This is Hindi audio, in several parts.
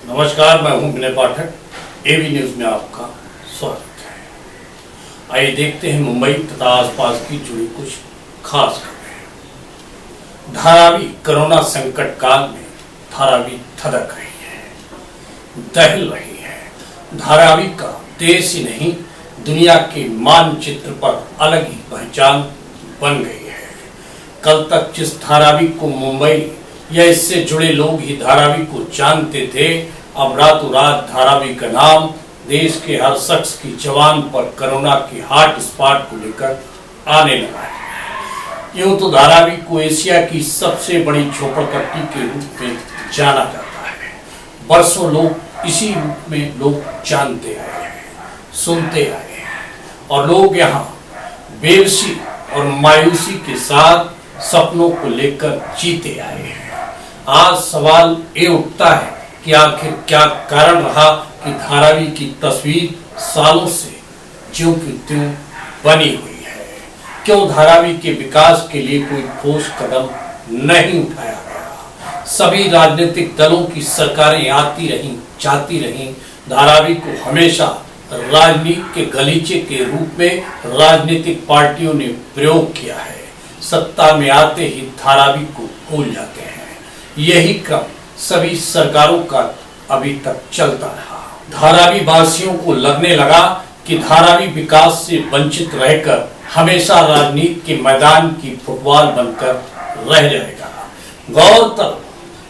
नमस्कार, मैं हूं विनय पाठक। एबी न्यूज में आपका स्वागत है। आइए देखते हैं मुंबई तथा आसपास की जुड़ी कुछ खास खबरें। धारावी कोरोना संकट काल में धारावी थदक रही है, दहल रही है। धारावी का देश ही नहीं दुनिया के मानचित्र पर अलग ही पहचान बन गई है। कल तक जिस धारावी को मुंबई या इससे जुड़े लोग ही धारावी को जानते थे, अब रातों रात धारावी का नाम देश के हर शख्स की जबान पर कोरोना के हॉट स्पॉट को लेकर आने लगा है। यूं तो धारावी को एशिया की सबसे बड़ी झोपड़पट्टी के रूप में जाना जाता है। बरसों लोग इसी रूप में लोग जानते आए हैं, सुनते आए हैं और लोग यहाँ बेबसी और मायूसी के साथ सपनों को लेकर जीते आए हैं। आज सवाल ये उठता है कि आखिर क्या कारण रहा कि धारावी की तस्वीर सालों से ज्यों की त्यों बनी हुई है। क्यों धारावी के विकास के लिए कोई ठोस कदम नहीं उठाया गया। सभी राजनीतिक दलों की सरकारें आती रहीं, जाती रहीं। धारावी को हमेशा राजनीति के गलीचे के रूप में राजनीतिक पार्टियों ने प्रयोग किया है। सत्ता में आते ही धारावी को भूल जाते हैं। यही क्रम सभी सरकारों का अभी तक चलता रहा। धारावी वासियों को लगने लगा कि धारावी विकास से वंचित रहकर हमेशा राजनीति के मैदान की फुटबॉल बनकर रह जाएगा। गौरतलब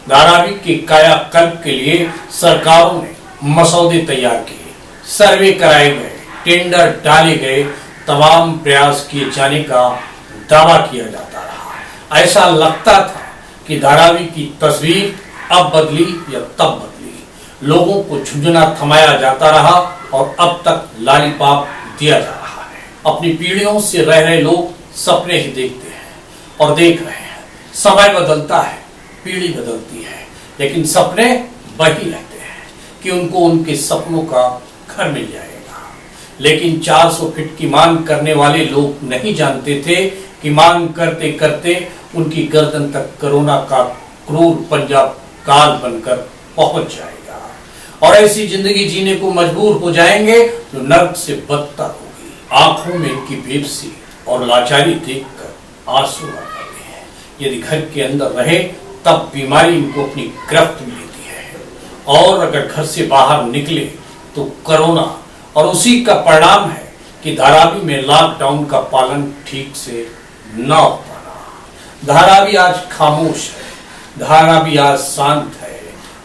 धारावी के कायाकल्प के लिए सरकारों ने मसौदे तैयार किए, सर्वे कराए गए, टेंडर डाले गए, तमाम प्रयास किए जाने का दावा किया जाता रहा। ऐसा लगता था कि धारावी की तस्वीर अब बदली या तब बदली। लोगों को झुंझुना थमाया जाता रहा और अब तक लॉलीपॉप दिया जा रहा है। अपनी पीढ़ियों से रह रहे लोग सपने ही देखते हैं और देख रहे हैं। समय बदलता है, पीढ़ी बदलती है, लेकिन सपने वही रहते हैं कि उनको उनके सपनों का घर मिल जाएगा। लेकिन 400 फीट की मांग करने वाले लोग नहीं जानते थे कि मांग करते करते उनकी गर्दन तक कोरोना का क्रूर पंजा काल बनकर पहुंच जाएगा और ऐसी जिंदगी जीने को मजबूर हो जाएंगे जो नर्क से बदतर होगी। आंखों में इनकी बेबसी और लाचारी देखकर आंसू आ जाते हैं। यदि घर के अंदर रहे तब बीमारी इनको अपनी गिरफ्त में लेती है और अगर घर से बाहर निकले तो कोरोना, और उसी का परिणाम है कि धारावी में लॉकडाउन का पालन ठीक से न हो पाना। धारावी आज खामोश है, धारावी आज शांत है,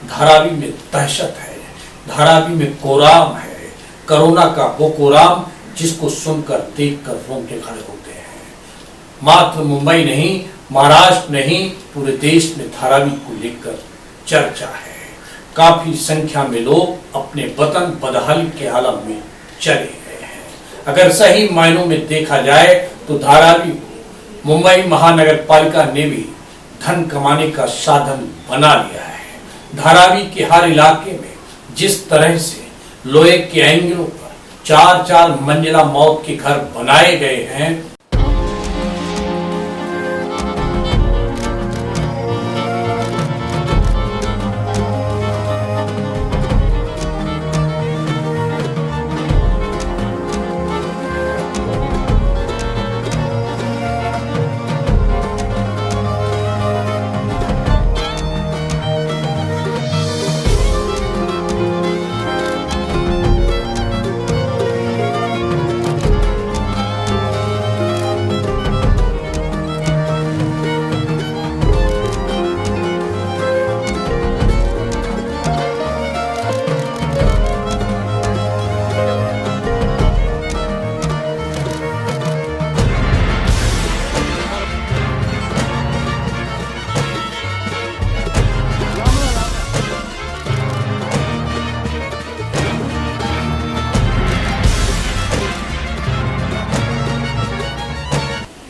धारावी में दहशत है, धारावी में कोराम है। कोरोना का वो कोराम जिसको सुनकर देखकर रोंगटे खड़े होते हैं। मात्र मुंबई नहीं, महाराष्ट्र नहीं, पूरे देश में धारावी को लेकर चर्चा है। काफी संख्या में लोग अपने वतन बदहाली के आलम में चले गए हैं। अगर सही मायनों में देखा जाए तो धारावी को मुंबई महानगर पालिका ने भी धन कमाने का साधन बना लिया है। धारावी के हर इलाके में जिस तरह से लोहे के एंगलों पर 4-4 मंजिला मौत के घर बनाए गए हैं,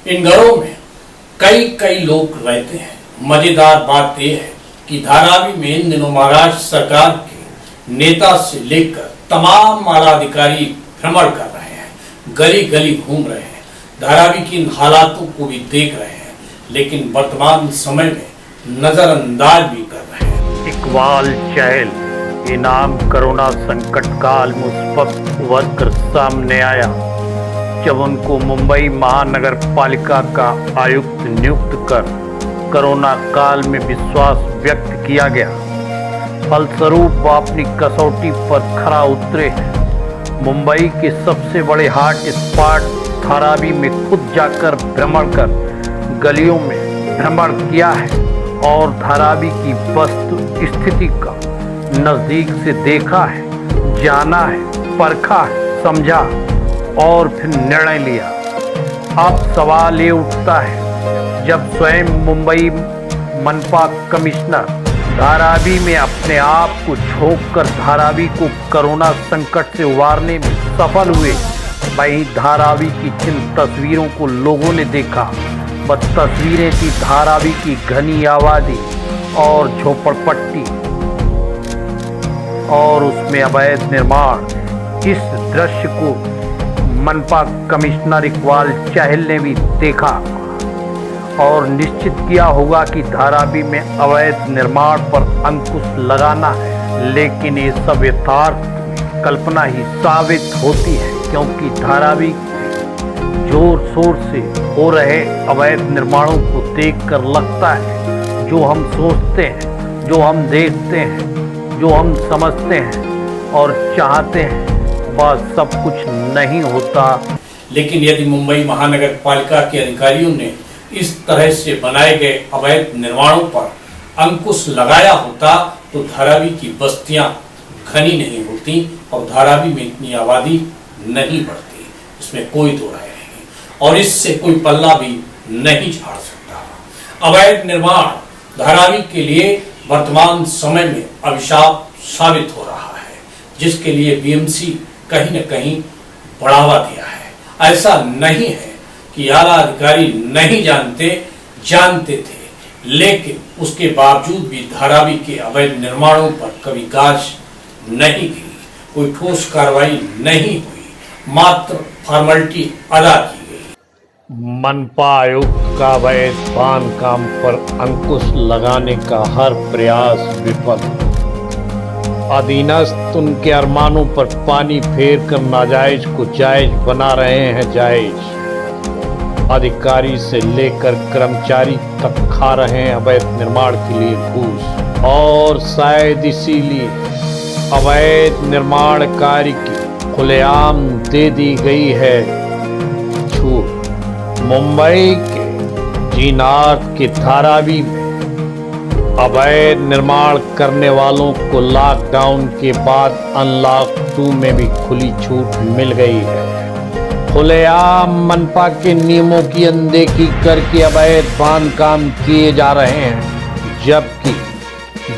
इन घरों में कई कई लोग रहते हैं। मजेदार बात यह है कि धारावी में इन दिनों महाराष्ट्र सरकार के नेता से लेकर तमाम आला अधिकारी भ्रमण कर रहे हैं, गली गली घूम रहे हैं, धारावी की इन हालातों को भी देख रहे हैं, लेकिन वर्तमान समय में नजरअंदाज भी कर रहे हैं। इकबाल चहल इनाम कोरोना संकट काल में उस वक्त उभर कर सामने आया जब उनको मुंबई महानगर पालिका का आयुक्त नियुक्त कर कोरोना काल में विश्वास व्यक्त किया गया। फलस्वरूप वो अपनी कसौटी पर खरा उतरे हैं। मुंबई के सबसे बड़े हॉट स्पॉट धारावी में खुद जाकर भ्रमण कर गलियों में भ्रमण किया है और धारावी की वस्तु स्थिति का नज़दीक से देखा है, जाना है, परखा है, समझा और फिर निर्णय लिया। अब सवाल ये उठता है, जब स्वयं मुंबई मनपा कमिश्नर धारावी में अपने आप को झोंककर धारावी को कोरोना संकट से उबारने में सफल हुए, वहीं धारावी की जिन तस्वीरों को लोगों ने देखा वह तस्वीरें थी धारावी की घनी आबादी और झोपड़पट्टी और उसमें अवैध निर्माण। इस दृश्य को मनपा कमिश्नर इकबाल चहल ने भी देखा और निश्चित किया होगा कि धारावी में अवैध निर्माण पर अंकुश लगाना है, लेकिन ये सब यथार्थ कल्पना ही साबित होती है, क्योंकि धारावी जोर शोर से हो रहे अवैध निर्माणों को देखकर लगता है जो हम सोचते हैं, जो हम देखते हैं, जो हम समझते हैं और चाहते हैं वह सब कुछ नहीं होता। लेकिन यदि मुंबई महानगर पालिका के अधिकारियों ने इस तरह से बनाए गए अवैध निर्माणों पर अंकुश लगाया होता तो धारावी की बस्तियां घनी नहीं होती और धारावी में इतनी आबादी नहीं बढ़ती, इसमें कोई दो राय नहीं और इससे कोई पल्ला भी नहीं झाड़ सकता। अवैध निर्माण धारावी के लिए वर्तमान समय में अभिशाप साबित हो रहा है, जिसके लिए बीएमसी कहीं न कहीं बढ़ावा दिया है। ऐसा नहीं है कि आला अधिकारी नहीं जानते थे, लेकिन उसके बावजूद भी धारावी के अवैध निर्माणों पर कभी गाज नहीं गिरी, कोई ठोस कार्रवाई नहीं हुई, मात्र फॉर्मेलिटी अदा की गई। मनपा आयुक्त का अवैध बांधकाम पर अंकुश लगाने का हर प्रयास विफल। अधीनस्थ उनके अरमानों पर पानी फेर कर नाजायज को जायज बना रहे हैं जायज। अधिकारी से लेकर कर्मचारी तक खा रहे हैं अवैध निर्माण के लिए घूस और शायद इसीलिए अवैध निर्माण कार्य की खुलेआम दे दी गई है छूट। मुंबई के जीनार्थ के धारावी में अवैध निर्माण करने वालों को लॉकडाउन के बाद अनलॉक 2 में भी खुली छूट मिल गई है। खुलेआम मनपा के नियमों की अनदेखी करके अवैध बांधकाम किए जा रहे हैं, जबकि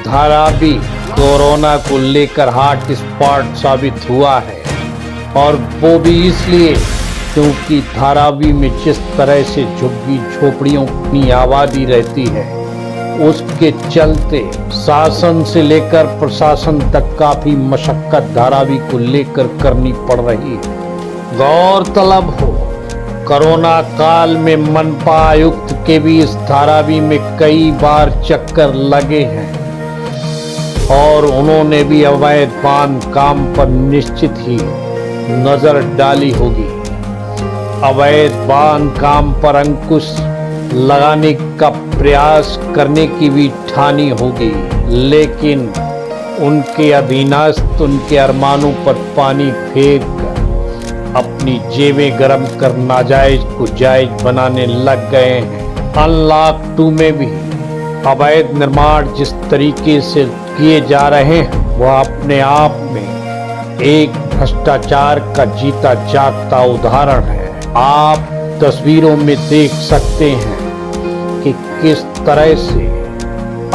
धारावी कोरोना को लेकर हॉट स्पॉट साबित हुआ है और वो भी इसलिए क्योंकि धारावी में जिस तरह से झुग्गी झोपड़ियों की आबादी रहती है, उसके चलते शासन से लेकर प्रशासन तक काफी मशक्कत धारावी को लेकर करनी पड़ रही है। गौरतलब हो, कोरोना काल में मनपा आयुक्त के भी इस धारावी में कई बार चक्कर लगे हैं और उन्होंने भी अवैध बांधकाम पर निश्चित ही नजर डाली होगी। अवैध बांधकाम पर अंकुश लगाने का प्रयास करने की भी ठानी होगी, लेकिन उनके अधीनस्थ उनके अरमानों पर पानी फेंक कर अपनी जेबें गर्म कर नाजायज को जायज बनाने लग गए हैं। अनलॉक 2 में भी अवैध निर्माण जिस तरीके से किए जा रहे हैं वह अपने आप में एक भ्रष्टाचार का जीता जागता उदाहरण है। आप तस्वीरों में देख सकते हैं कि किस तरह से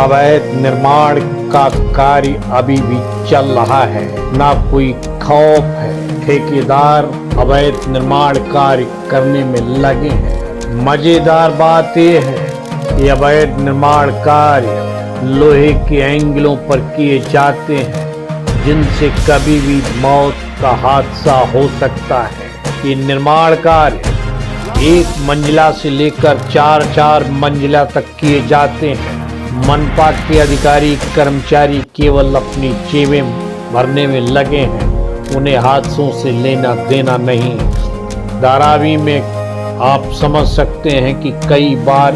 अवैध निर्माण का कार्य अभी भी चल रहा है, ना कोई खौफ है। ठेकेदार अवैध निर्माण कार्य करने में लगे हैं। मजेदार बात यह है कि अवैध निर्माण कार्य लोहे के एंगलों पर किए जाते हैं, जिनसे कभी भी मौत का हादसा हो सकता है। ये निर्माण कार्य 1 मंजिला से लेकर 4-4 मंजिला तक किए जाते हैं। मनपा के अधिकारी कर्मचारी केवल अपनी जेबें भरने में लगे हैं, उन्हें हादसों से लेना देना नहीं। धारावी में आप समझ सकते हैं कि कई बार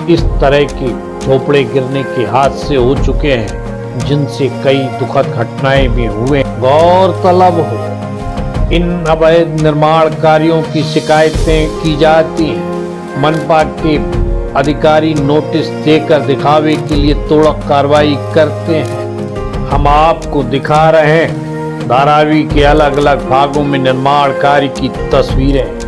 इस तरह के झोपड़े गिरने के हादसे हो चुके हैं, जिनसे कई दुखद घटनाएं भी हुए। गौरतलब हो, इन अवैध निर्माण कार्यों की शिकायतें की जाती हैं। मनपा के अधिकारी नोटिस देकर दिखावे के लिए तोड़क कार्रवाई करते हैं। हम आपको दिखा रहे हैं धारावी के अलग अलग भागों में निर्माण कार्य की तस्वीरें,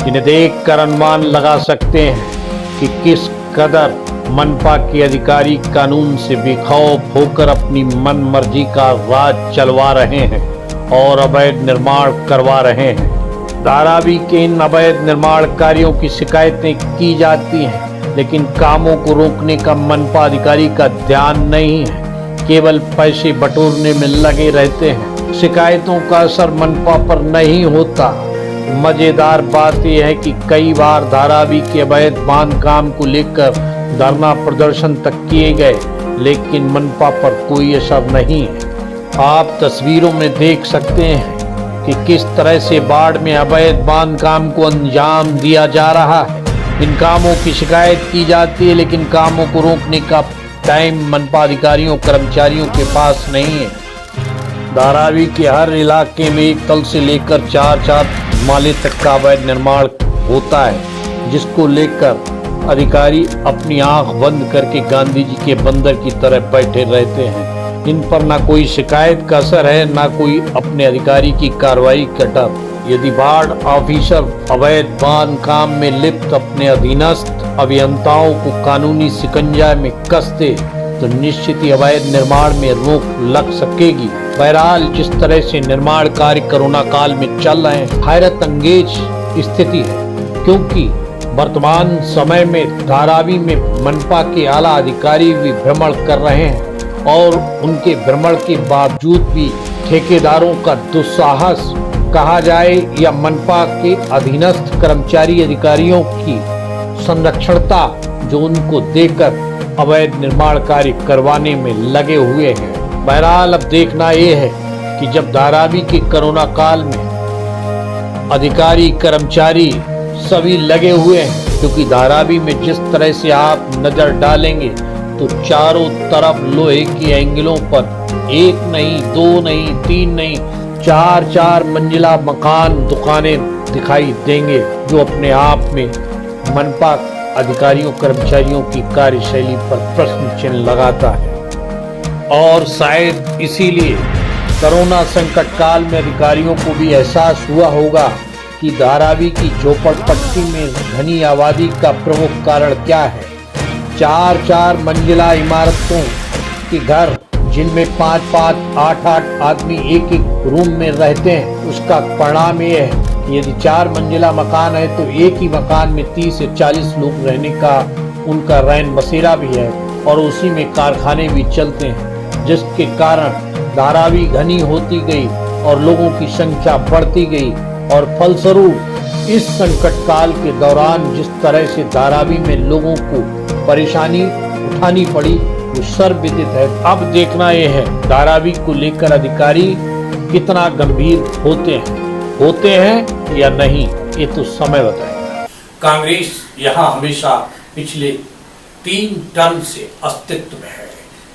जिन्हें देखकर अनुमान लगा सकते हैं कि किस कदर मनपा के अधिकारी कानून से बेखौफ होकर अपनी मन मर्जी का राज चलवा रहे हैं और अवैध निर्माण करवा रहे हैं। धारावी के इन अवैध निर्माण कार्यों की शिकायतें की जाती हैं, लेकिन कामों को रोकने का मनपा अधिकारी का ध्यान नहीं है, केवल पैसे बटोरने में लगे रहते हैं। शिकायतों का असर मनपा पर नहीं होता। मजेदार बात यह है कि कई बार धारावी के अवैध बांध काम को लेकर धरना प्रदर्शन तक किए गए, लेकिन मनपा पर कोई असर नहीं है। आप तस्वीरों में देख सकते हैं कि किस तरह से बाढ़ में अवैध बांध काम को अंजाम दिया जा रहा है। इन कामों की शिकायत की जाती है, लेकिन कामों को रोकने का टाइम मनपा अधिकारियों कर्मचारियों के पास नहीं है। धारावी के हर इलाके में एक तल से लेकर 4 माले तक का अवैध निर्माण होता है, जिसको लेकर अधिकारी अपनी आंख बंद करके गांधी जी के बंदर की तरह बैठे रहते हैं। इन पर ना कोई शिकायत का असर है, ना कोई अपने अधिकारी की कार्रवाई का डर। यदि बाढ़ ऑफिसर अवैध बांध काम में लिप्त अपने अधीनस्थ अभियंताओं को कानूनी शिकंजा में कस दे, तो निश्चित ही अवैध निर्माण में रोक लग सकेगी। बहरहाल जिस तरह से निर्माण कार्य कोरोना काल में चल रहे हैं, हैरत अंगेज स्थिति है, क्योंकि वर्तमान समय में धारावी में मनपा के आला अधिकारी भी भ्रमण कर रहे हैं और उनके भ्रमण के बावजूद भी ठेकेदारों का दुस्साहस कहा जाए या मनपा के अधीनस्थ कर्मचारी अधिकारियों की संरक्षणता जो उनको देकर अवैध निर्माण कार्य करवाने में लगे हुए हैं। बहरहाल अब देखना यह है कि जब धारावी के कोरोना काल में अधिकारी कर्मचारी सभी लगे हुए हैं, क्योंकि धारावी में जिस तरह से आप नजर डालेंगे तो चारों तरफ लोहे के एंगलों पर एक नहीं, दो नहीं, तीन नहीं, 4 मंजिला मकान दुकानें दिखाई देंगे, जो अपने आप में मनपा अधिकारियों कर्मचारियों की कार्यशैली पर प्रश्न चिन्ह लगाता है। और शायद इसीलिए कोरोना संकट काल में अधिकारियों को भी एहसास हुआ होगा कि धारावी की झोपड़पट्टी में घनी आबादी का प्रमुख कारण क्या है। 4 मंजिला इमारतों के घर, जिनमें 5, 8 आदमी एक रूम में रहते हैं, उसका परिणाम ये है कि यदि 4 मंजिला मकान है तो एक ही मकान में 30 से 40 लोग रहने का उनका रैन बसेरा भी है और उसी में कारखाने भी चलते हैं, जिसके कारण धारावी घनी होती गई और लोगों की संख्या बढ़ती गई और फलस्वरूप इस संकट काल के दौरान जिस तरह से धारावी में लोगों को परेशानी उठानी पड़ी वो सर्वविदित है। अब देखना यह है धारावी को लेकर अधिकारी कितना गंभीर होते हैं या नहीं, ये तो समय बताएगा। कांग्रेस यहाँ हमेशा पिछले 3 टर्म से अस्तित्व में है।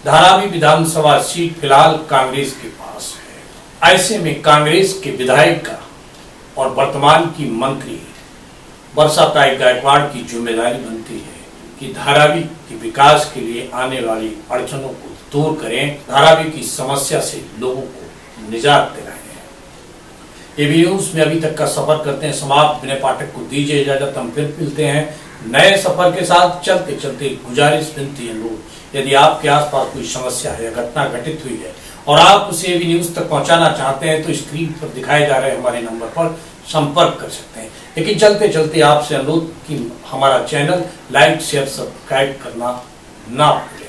धारावी विधानसभा सीट फिलहाल कांग्रेस के पास है। ऐसे में कांग्रेस के विधायक और वर्तमान की मंत्री वर्षाताई गायकवाड़ की जिम्मेदारी बनती है कि धारावी के विकास के लिए आने वाली अड़चनों को दूर करें, धारावी की समस्या से लोगों को निजात दिलाएं। एबी न्यूज में अभी तक का सफर करते हैं समाप्त। विनय पाठक को दीजिए इजाजत, हम फिर मिलते हैं नए सफर के साथ। चलते चलते गुजारिश विनती है लोग, यदि आपके आसपास कोई समस्या है या घटना घटित हुई है और आप उसे एबी न्यूज तक पहुंचाना चाहते हैं तो स्क्रीन पर दिखाए जा रहे हमारे नंबर पर संपर्क कर सकते हैं। लेकिन चलते चलते आपसे अनुरोध कि हमारा चैनल लाइक, शेयर, सब्सक्राइब करना ना भूलें।